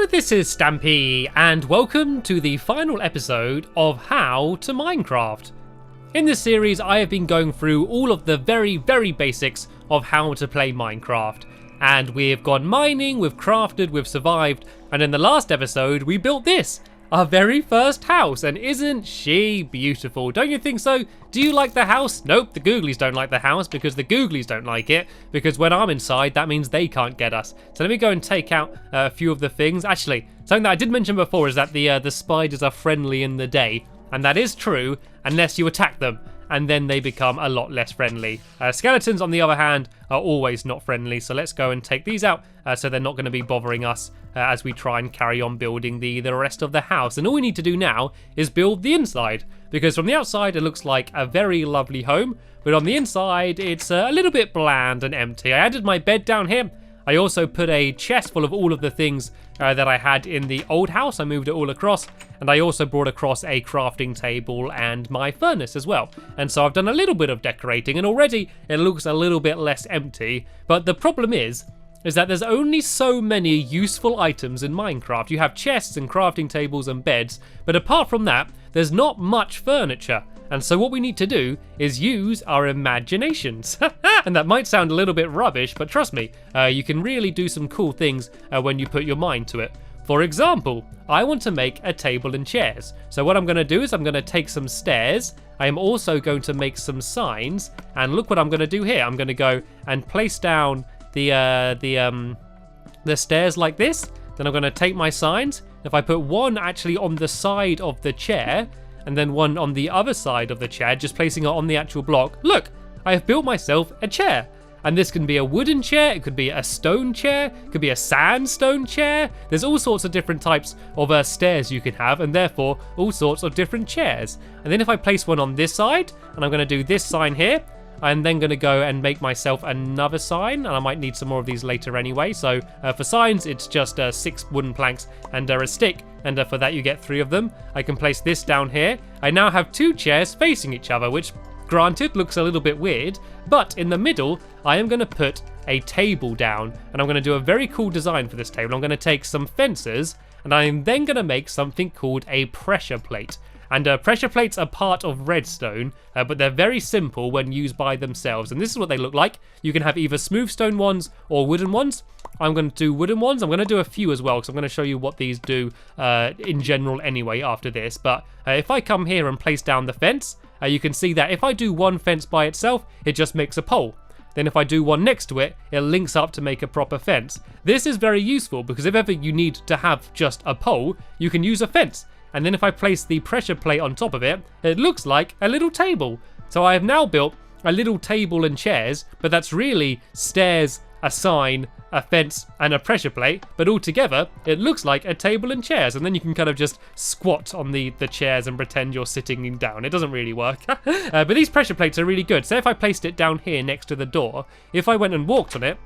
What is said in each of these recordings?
Hello, this is Stampy, and welcome to the final episode of How to Minecraft. In this series, I have been going through all of the very basics of how to play Minecraft. And we've gone mining, we've crafted, we've survived, and in the last episode, we built this. Our very first house, and isn't she beautiful? Don't you think so? Do you like the house? Nope, the Googlies don't like the house because the Googlies don't like it, because when I'm inside, that means they can't get us. So let me go and take out a few of the things. Actually, something that I did mention before is that the spiders are friendly in the day, and that is true unless you attack them, and then they become a lot less friendly. Skeletons, on the other hand, are always not friendly, so let's go and take these out so they're not going to be bothering us as we try and carry on building the rest of the house. And all we need to do now is build the inside, because from the outside it looks like a very lovely home, but on the inside it's a little bit bland and empty. I added my bed down here. I also put a chest full of all of the things that I had in the old house. I moved it all across, and I also brought across a crafting table and my furnace as well. And so I've done a little bit of decorating, and already it looks a little bit less empty. But the problem is that there's only so many useful items in Minecraft. You have chests and crafting tables and beds, but apart from that, there's not much furniture. And so what we need to do is use our imaginations. And that might sound a little bit rubbish, but trust me, you can really do some cool things when you put your mind to it. For example, I want to make a table and chairs. So what I'm going to do is I'm going to take some stairs. I am also going to make some signs. And look what I'm going to do here. I'm going to go and place down the stairs like this. Then I'm going to take my signs. If I put one actually on the side of the chair, and then one on the other side of the chair, just placing it on the actual block. Look, I have built myself a chair. And this can be a wooden chair, it could be a stone chair, it could be a sandstone chair. There's all sorts of different types of stairs you can have, and therefore all sorts of different chairs. And then if I place one on this side, and I'm going to do this sign here, I'm then going to go and make myself another sign, and I might need some more of these later anyway. So for signs, it's just 6 wooden planks and a stick, and for that you get 3 of them. I can place this down here. I now have 2 chairs facing each other, which granted looks a little bit weird, but in the middle I am going to put a table down, and I'm going to do a very cool design for this table. I'm going to take some fences, and I'm then going to make something called a pressure plate. And pressure plates are part of redstone, but they're very simple when used by themselves. And this is what they look like. You can have either smooth stone ones or wooden ones. I'm going to do wooden ones. I'm going to do a few as well, because I'm going to show you what these do in general anyway after this. But if I come here and place down the fence, you can see that if I do one fence by itself, it just makes a pole. Then if I do one next to it, it links up to make a proper fence. This is very useful, because if ever you need to have just a pole, you can use a fence. And then if I place the pressure plate on top of it, it looks like a little table. So I have now built a little table and chairs, but that's really stairs, a sign, a fence, and a pressure plate. But all together, it looks like a table and chairs. And then you can kind of just squat on the chairs and pretend you're sitting down. It doesn't really work. But these pressure plates are really good. So if I placed it down here next to the door, if I went and walked on it,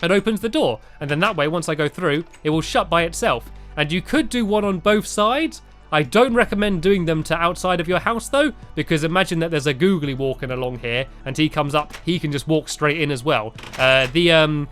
it opens the door. And then that way, once I go through, it will shut by itself. And you could do one on both sides. I don't recommend doing them to outside of your house though, because imagine that there's a googly walking along here, and he comes up, he can just walk straight in as well. The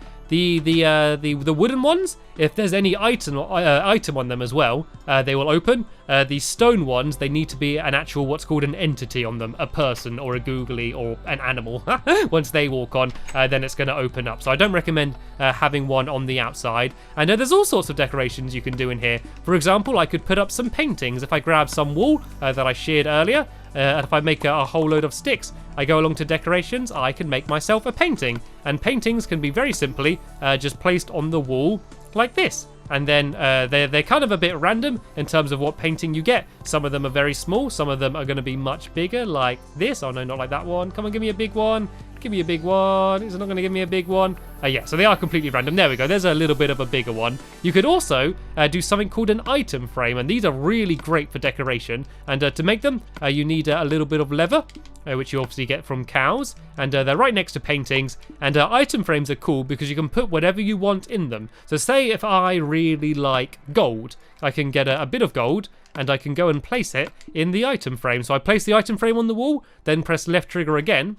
wooden ones, if there's any item on them as well, they will open. The stone ones, they need to be an actual what's called an entity on them, a person or a googly or an animal. Once they walk on, then it's going to open up. So I don't recommend having one on the outside. And there's all sorts of decorations you can do in here. For example, I could put up some paintings. If I grab some wool that I shared earlier, and if I make a whole load of sticks, I go along to decorations, I can make myself a painting. And paintings can be very simply just placed on the wall like this. And then they're kind of a bit random in terms of what painting you get. Some of them are very small, some of them are going to be much bigger, like this. Oh no, not like that one. Come on, give me a big one. Give me a big one. Is it not going to give me a big one? Yeah, so they are completely random. There we go. There's a little bit of a bigger one. You could also do something called an item frame, and these are really great for decoration. And to make them, you need a little bit of leather, which you obviously get from cows. And they're right next to paintings. And item frames are cool because you can put whatever you want in them. So say if I really like gold, I can get a bit of gold, and I can go and place it in the item frame. So I place the item frame on the wall, then press left trigger again,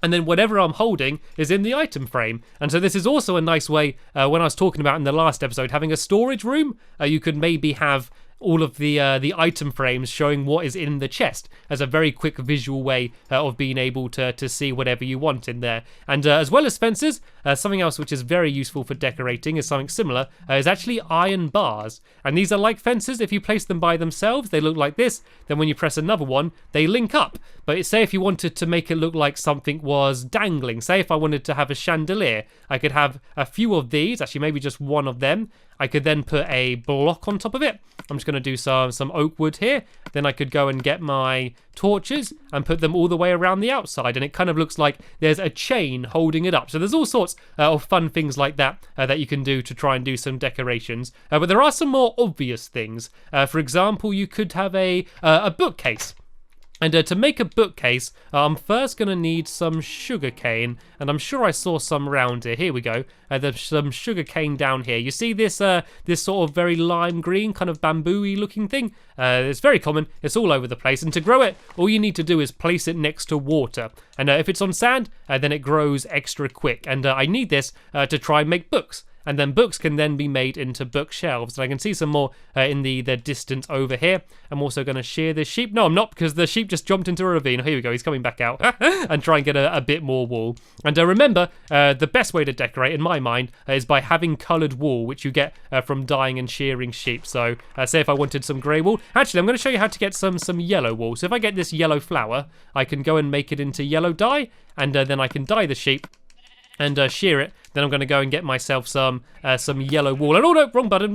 and then whatever I'm holding is in the item frame. And so this is also a nice way, when I was talking about in the last episode, having a storage room, you could maybe have all of the item frames showing what is in the chest as a very quick visual way of being able to see whatever you want in there. And as well as fences, something else which is very useful for decorating is something similar, is actually iron bars. And these are like fences. If you place them by themselves, they look like this. Then when you press another one, they link up. But say if you wanted to make it look like something was dangling, say if I wanted to have a chandelier, I could have a few of these, actually maybe just one of them. I could then put a block on top of it. I'm just going to do some oak wood here. Then I could go and get my torches and put them all the way around the outside. And it kind of looks like there's a chain holding it up. So there's all sorts of fun things like that that you can do to try and do some decorations. But there are some more obvious things. For example, you could have a bookcase. And to make a bookcase, I'm first going to need some sugarcane, and I'm sure I saw some around here. Here we go. There's some sugarcane down here. You see this this sort of very lime green, kind of bamboo-y looking thing? It's very common. It's all over the place. And to grow it, all you need to do is place it next to water. And if it's on sand, then it grows extra quick. And I need this to try and make books. And then books can then be made into bookshelves. And I can see some more in the distance over here. I'm also going to shear this sheep. No, I'm not, because the sheep just jumped into a ravine. Here we go. He's coming back out and try and get a bit more wool. And remember, the best way to decorate, in my mind, is by having coloured wool, which you get from dyeing and shearing sheep. So say if I wanted some grey wool. Actually, I'm going to show you how to get some yellow wool. So if I get this yellow flower, I can go and make it into yellow dye. And then I can dye the sheep and shear it. Then I'm going to go and get myself some yellow wool. And oh no, wrong button.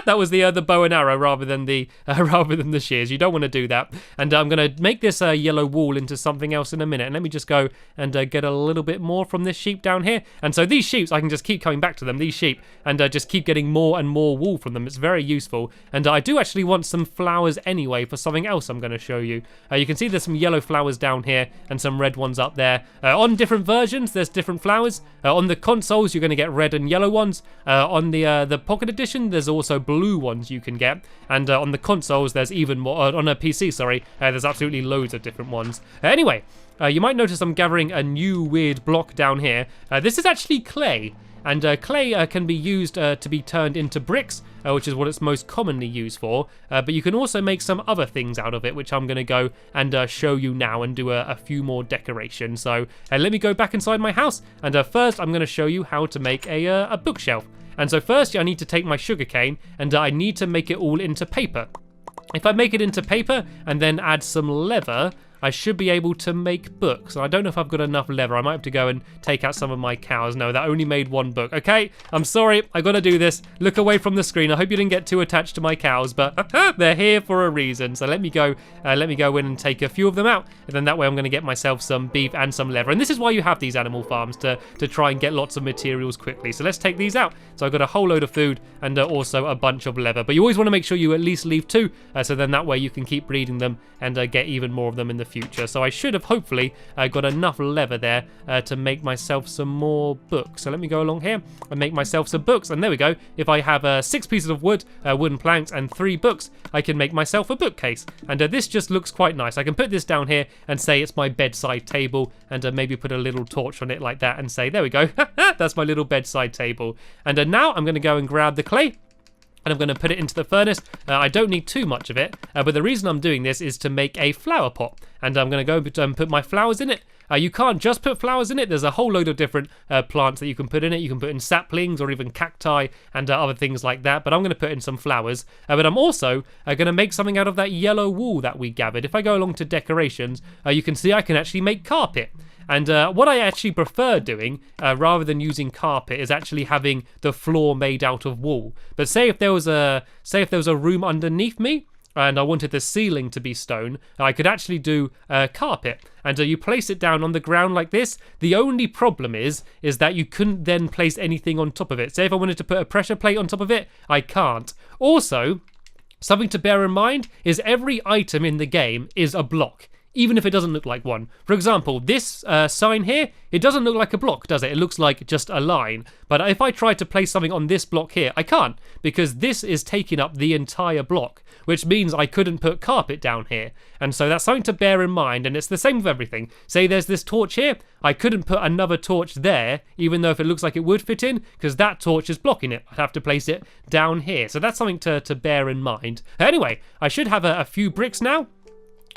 That was the bow and arrow rather than the shears. You don't want to do that. And I'm going to make this yellow wool into something else in a minute. And let me just go and get a little bit more from this sheep down here. And so these sheep, I can just keep coming back to them, these sheep, and just keep getting more and more wool from them. It's very useful. And I do actually want some flowers anyway for something else I'm going to show you. You can see there's some yellow flowers down here and some red ones up there. On different versions, there's different flowers. On the consoles, you're going to get red and yellow ones. On the Pocket Edition, there's also blue ones you can get. And on the consoles, there's even more. On a PC, sorry, there's absolutely loads of different ones. Anyway, you might notice I'm gathering a new weird block down here. This is actually clay. And clay can be used to be turned into bricks, which is what it's most commonly used for. But you can also make some other things out of it, which I'm going to go and show you now and do a few more decorations. So let me go back inside my house. And first, I'm going to show you how to make a bookshelf. And so first, I need to take my sugarcane and I need to make it all into paper. If I make it into paper and then add some leather, I should be able to make books. I don't know if I've got enough leather. I might have to go and take out some of my cows. No, that only made one book. Okay, I'm sorry. I got to do this. Look away from the screen. I hope you didn't get too attached to my cows, but they're here for a reason. So let me go in and take a few of them out. And then that way I'm going to get myself some beef and some leather. And this is why you have these animal farms, to try and get lots of materials quickly. So let's take these out. So I've got a whole load of food and also a bunch of leather. But you always want to make sure you at least leave two. So then that way you can keep breeding them and get even more of them in the future. So I should have hopefully got enough leather there to make myself some more books. So let me go along here and make myself some books. And there we go. If I have 6 pieces of wood, wooden planks, and 3 books, I can make myself a bookcase. And this just looks quite nice. I can put this down here and say it's my bedside table, and maybe put a little torch on it like that and say, there we go. That's my little bedside table. And now I'm going to go and grab the clay. And I'm going to put it into the furnace. I don't need too much of it, but the reason I'm doing this is to make a flower pot. And I'm going to go and put my flowers in it. You can't just put flowers in it. There's a whole load of different plants that you can put in it. You can put in saplings or even cacti and other things like that. But I'm going to put in some flowers. But I'm also going to make something out of that yellow wool that we gathered. If I go along to decorations, you can see I can actually make carpet. And what I actually prefer doing, rather than using carpet, is actually having the floor made out of wool. But say if there was a room underneath me, and I wanted the ceiling to be stone, I could actually do carpet. And you place it down on the ground like this. The only problem is that you couldn't then place anything on top of it. Say if I wanted to put a pressure plate on top of it, I can't. Also, something to bear in mind is every item in the game is a block. even if it doesn't look like one. For example, this sign here, it doesn't look like a block, does it? It looks like just a line. But if I try to place something on this block here, I can't, because this is taking up the entire block, which means I couldn't put carpet down here. And so that's something to bear in mind, and it's the same with everything. Say there's this torch here, I couldn't put another torch there, even though if it looks like it would fit in, because that torch is blocking it. I'd have to place it down here. So that's something to bear in mind. Anyway, I should have a few bricks now.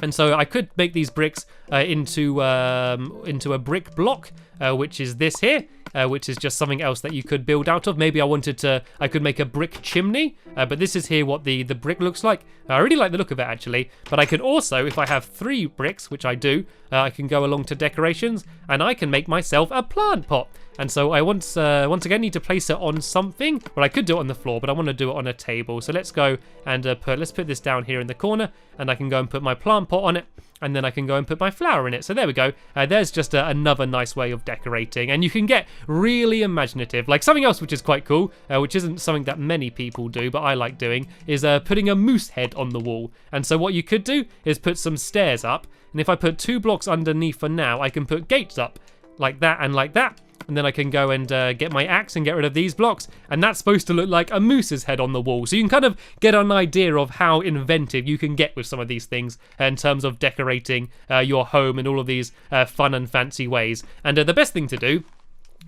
And so I could make these bricks into a brick block, which is this here, which is just something else that you could build out of. Maybe I could make a brick chimney, but this is here what the brick looks like. I really like the look of it actually, but I could also, if I have 3 bricks, which I do, I can go along to decorations and I can make myself a plant pot. And so I once again need to place it on something. Well, I could do it on the floor, but I want to do it on a table. So let's go and let's put this down here in the corner, and I can go and put my plant pot on it, and then I can go and put my flower in it. So there we go. There's just another nice way of decorating, and you can get really imaginative. Like something else which is quite cool, which isn't something that many people do, but I like doing, is putting a moose head on the wall. And so what you could do is put some stairs up, and if I put 2 blocks underneath for now, I can put gates up like that and like that. And then I can go and get my axe and get rid of these blocks, and that's supposed to look like a moose's head on the wall. So you can kind of get an idea of how inventive you can get with some of these things in terms of decorating your home in all of these fun and fancy ways. And the best thing to do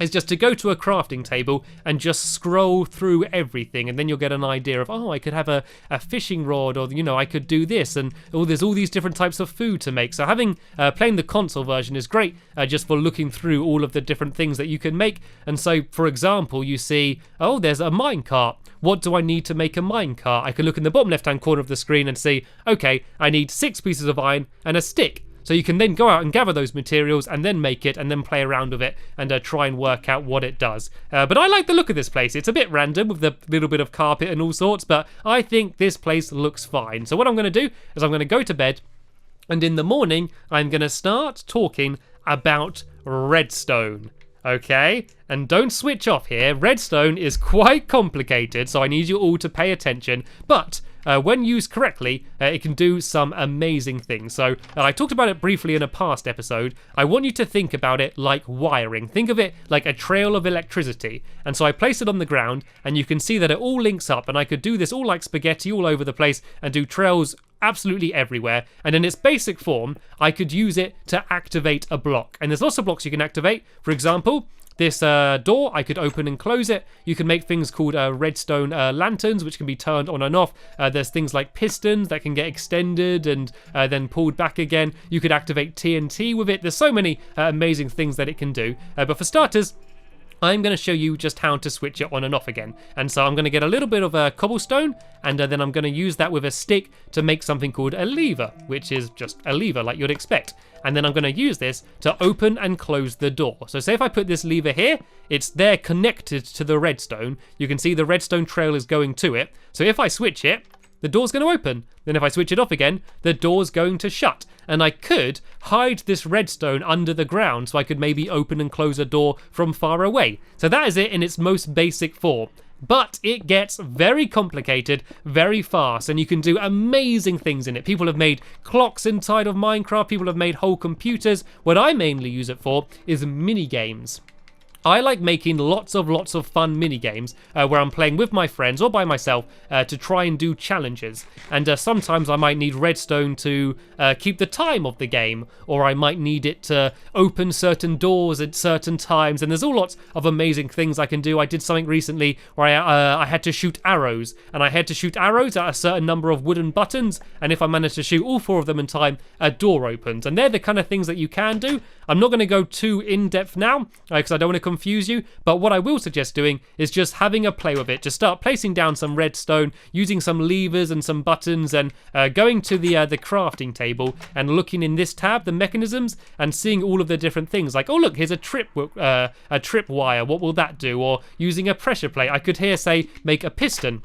is just to go to a crafting table and just scroll through everything, and then you'll get an idea of, oh, I could have a fishing rod, or I could do this, and there's all these different types of food to make. So having playing the console version is great just for looking through all of the different things that you can make. And so, for example, you see, oh, there's a minecart. What do I need to make a minecart? I can look in the bottom left-hand corner of the screen and see, okay, I need 6 pieces of iron and a stick. So you can then go out and gather those materials and then make it and then play around with it and try and work out what it does. But I like the look of this place. It's a bit random with the little bit of carpet and all sorts, but I think this place looks fine. So what I'm going to do is I'm going to go to bed, and in the morning I'm going to start talking about redstone. Okay, and don't switch off here. Redstone is quite complicated, so I need you all to pay attention, but when used correctly, it can do some amazing things. So I talked about it briefly in a past episode. I want you to think about it like wiring. Think of it like a trail of electricity. And so I place it on the ground, and you can see that it all links up, and I could do this all like spaghetti all over the place and do trails absolutely everywhere. And in its basic form, I could use it to activate a block. And there's lots of blocks you can activate. For example, this door, I could open and close it. You can make things called redstone lanterns, which can be turned on and off. There's things like pistons that can get extended and then pulled back again. You could activate TNT with it. There's so many amazing things that it can do. But for starters, I'm going to show you just how to switch it on and off again. And so I'm going to get a little bit of cobblestone, and then I'm going to use that with a stick to make something called a lever, which is just a lever like you'd expect. And then I'm going to use this to open and close the door. So say if I put this lever here, it's there connected to the redstone. You can see the redstone trail is going to it. So if I switch it, the door's going to open. Then if I switch it off again, the door's going to shut. And I could hide this redstone under the ground so I could maybe open and close a door from far away. So that is it in its most basic form. But it gets very complicated very fast, and you can do amazing things in it. People have made clocks inside of Minecraft. People have made whole computers. What I mainly use it for is mini games. I like making lots of fun mini games where I'm playing with my friends or by myself to try and do challenges. And sometimes I might need redstone to keep the time of the game, or I might need it to open certain doors at certain times. And there's all lots of amazing things I can do. I did something recently where I had to shoot arrows, and I had to shoot arrows at a certain number of wooden buttons. And if I managed to shoot all 4 of them in time, a door opens. And they're the kind of things that you can do. I'm not going to go too in-depth now because I don't want to confuse you, but what I will suggest doing is just having a play with it. Just start placing down some redstone, using some levers and some buttons, and going to the crafting table and looking in this tab, the mechanisms, and seeing all of the different things. Like, oh look, here's a trip wire. What will that do? Or using a pressure plate, I could here say make a piston.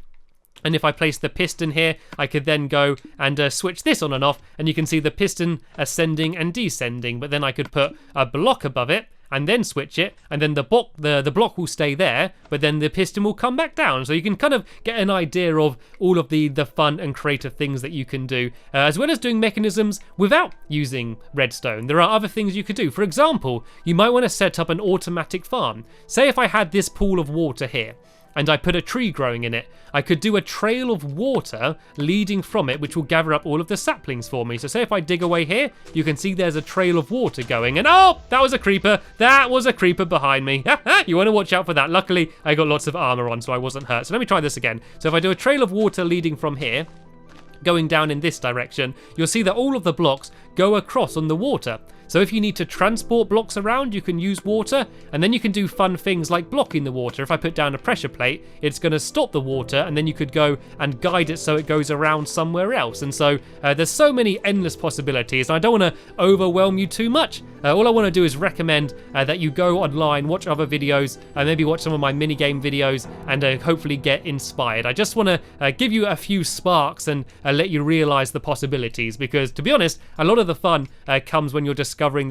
And if I place the piston here, I could then go and switch this on and off, and you can see the piston ascending and descending. But then I could put a block above it, and then switch it, and then the block will stay there, but then the piston will come back down. So you can kind of get an idea of all of the fun and creative things that you can do, as well as doing mechanisms without using redstone. There are other things you could do. For example, you might want to set up an automatic farm. Say if I had this pool of water here, and I put a tree growing in it, I could do a trail of water leading from it, which will gather up all of the saplings for me. So say if I dig away here, you can see there's a trail of water going, and oh, that was a creeper. That was a creeper behind me. You want to watch out for that. Luckily, I got lots of armor on, so I wasn't hurt. So let me try this again. So if I do a trail of water leading from here, going down in this direction, you'll see that all of the blocks go across on the water. So if you need to transport blocks around, you can use water, and then you can do fun things like blocking the water. If I put down a pressure plate, it's going to stop the water, and then you could go and guide it so it goes around somewhere else. And so there's so many endless possibilities, and I don't want to overwhelm you too much. All I want to do is recommend that you go online, watch other videos, maybe watch some of my minigame videos, and hopefully get inspired. I just want to give you a few sparks and let you realize the possibilities, because to be honest, a lot of the fun comes when you're discovering discovering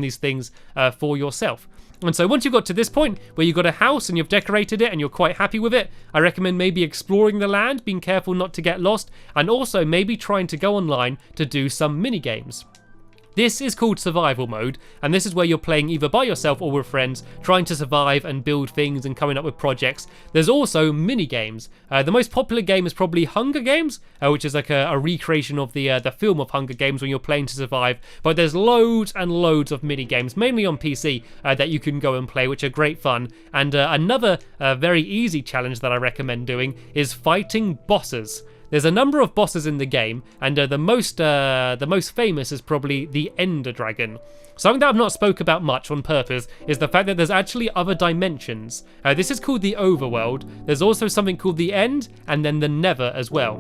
these things for yourself. And so once you've got to this point where you've got a house and you've decorated it and you're quite happy with it, I recommend maybe exploring the land, being careful not to get lost, and also maybe trying to go online to do some mini games. This is called survival mode, and this is where you're playing either by yourself or with friends, trying to survive and build things and coming up with projects. There's also mini games. The most popular game is probably Hunger Games, which is like a recreation of the film of Hunger Games when you're playing to survive. But there's loads and loads of mini games, mainly on PC, that you can go and play, which are great fun. And another very easy challenge that I recommend doing is fighting bosses. There's a number of bosses in the game, and the most famous is probably the Ender Dragon. Something that I've not spoke about much on purpose is the fact that there's actually other dimensions. This is called the Overworld. There's also something called the End, and then the Nether as well.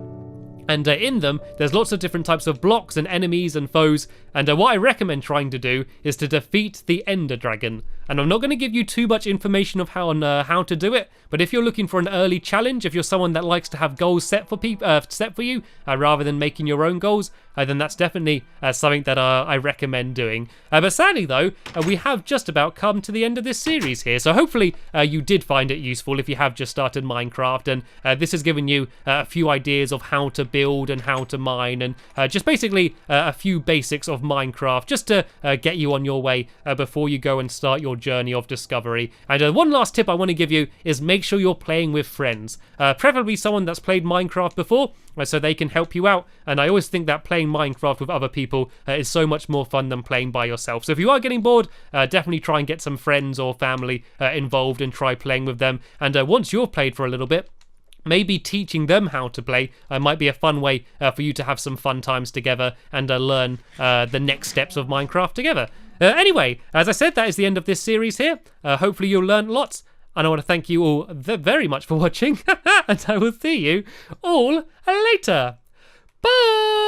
And in them, there's lots of different types of blocks and enemies and foes, and what I recommend trying to do is to defeat the Ender Dragon. And I'm not going to give you too much information of how to do it, but if you're looking for an early challenge, if you're someone that likes to have goals set for you rather than making your own goals, then that's definitely something that I recommend doing. But sadly though, we have just about come to the end of this series here, so hopefully you did find it useful if you have just started Minecraft, and this has given you a few ideas of how to build and how to mine, and just basically a few basics of Minecraft, just to get you on your way before you go and start your journey of discovery. And one last tip I want to give you is make sure you're playing with friends, preferably someone that's played Minecraft before, so they can help you out. And I always think that playing Minecraft with other people is so much more fun than playing by yourself. So if you are getting bored, definitely try and get some friends or family involved and try playing with them. And once you've played for a little bit, maybe teaching them how to play might be a fun way for you to have some fun times together and learn the next steps of Minecraft together. Anyway, as I said, that is the end of this series here. Hopefully you'll learn lots. And I want to thank you all very much for watching. And I will see you all later. Bye!